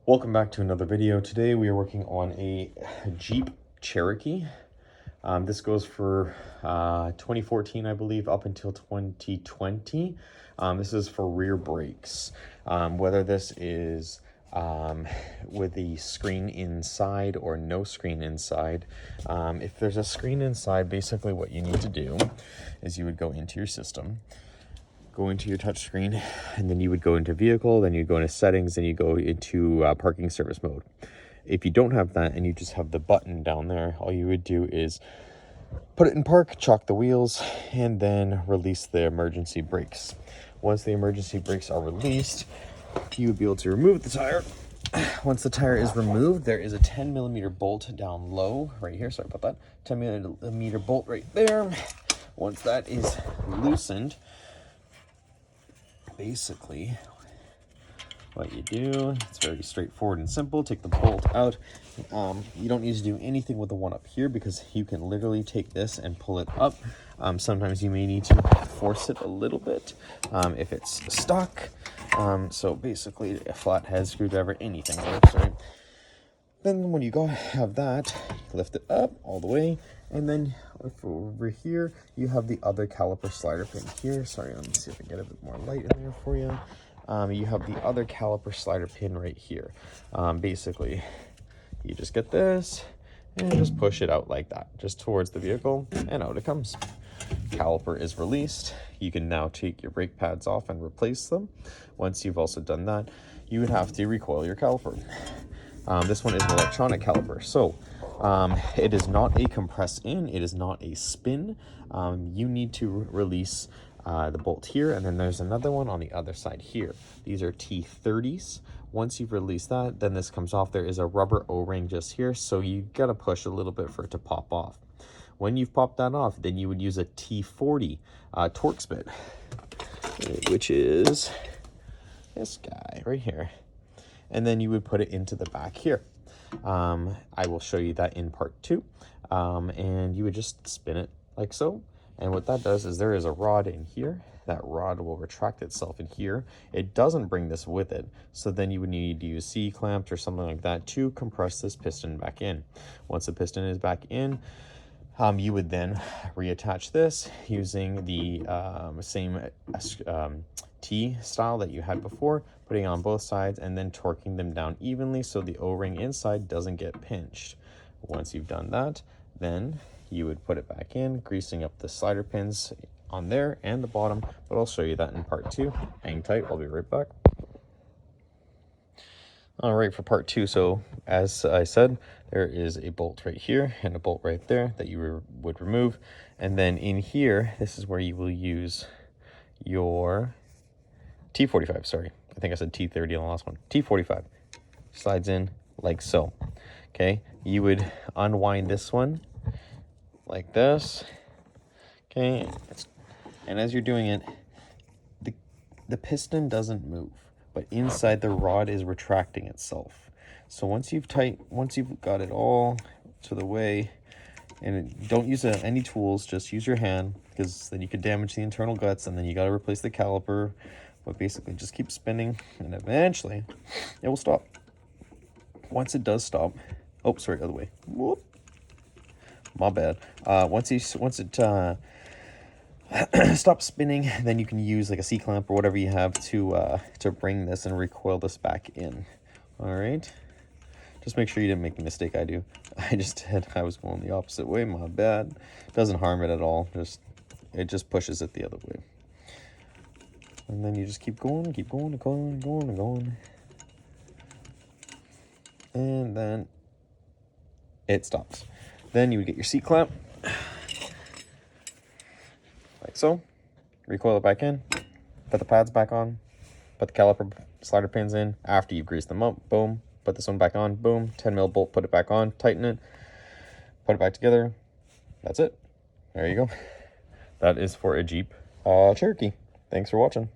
Welcome back to another video. Today we are working on a Jeep Cherokee. This goes for 2014, I believe, up until 2020. This is for rear brakes. Whether this is with the screen inside or no screen inside. If there's a screen inside, basically what you need to do is you would go into your system, go into your touch screen, and then you would go into vehicle, then you go into settings, and you go into parking service mode. If you don't have that and you just have the button down there, all you would do is put it in park, chalk the wheels, and then release the emergency brakes. Once the emergency brakes are released, you would be able to remove the tire. Once the tire is removed, there is a 10mm bolt down low right here. Sorry about that. 10mm bolt right there. Once that is loosened, basically what you do, it's very straightforward and simple. Take the bolt out. You don't need to do anything with the one up here because you can literally take this and pull it up. Sometimes you may need to force it a little bit if it's stuck. So basically a flathead, screwdriver, anything works, right? Then when you go have that, lift it up all the way, and then over here you have the other caliper slider pin here. Sorry, let me see if I can get a bit more light in there for you. You have the other caliper slider pin right here. Basically, you just get this and just push it out like that, just towards the vehicle, and out it comes. Caliper is released. You can now take your brake pads off and replace them. Once you've also done that, you would have to recoil your caliper. This one is an electronic caliper, so it is not a compress in, it is not a spin. You need to release the bolt here, and then there's another one on the other side here. These are T30s. Once you've released that, then this comes off. There is a rubber O-ring just here, so you gotta push a little bit for it to pop off. When you've popped that off, then you would use a T40 Torx bit, which is this guy right here. And then you would put it into the back here. I will show you that in part 2. And you would just spin it like so. And what that does is there is a rod in here. That rod will retract itself in here. It doesn't bring this with it. So then you would need to use C-clamps or something like that to compress this piston back in. Once the piston is back in, you would then reattach this using the same T style that you had before, putting it on both sides and then torquing them down evenly so the O-ring inside doesn't get pinched. Once you've done that, then you would put it back in, greasing up the slider pins on there and the bottom, but I'll show you that in part 2. Hang tight, I'll be right back. All right, for part 2, so as I said, there is a bolt right here and a bolt right there that you would remove. And then in here, this is where you will use your T45, sorry. I think I said T30 on the last one. T45 slides in like so. Okay, you would unwind this one like this. Okay, and as you're doing it, the piston doesn't move, but inside the rod is retracting itself. So once you've got it all to the way, and don't use any tools, just use your hand, because then you could damage the internal guts, and then you got to replace the caliper. But basically just keep spinning, and eventually it will stop. Once it does stop, oh sorry, other way, whoop, my bad. Once it stops spinning, then you can use like a C-clamp or whatever you have to bring this and recoil this back in. All right, just make sure you didn't make the mistake I do. I was going the opposite way, my bad. Doesn't harm it at all, it just pushes it the other way. And then you just keep going, and going. And then it stops. Then you would get your C-clamp, like so. Recoil it back in, put the pads back on, put the caliper slider pins in after you've greased them up, boom. Put this one back on, boom. 10mm bolt, put it back on, tighten it, put it back together. That's it. There you go. That is for a Jeep Cherokee. Thanks for watching.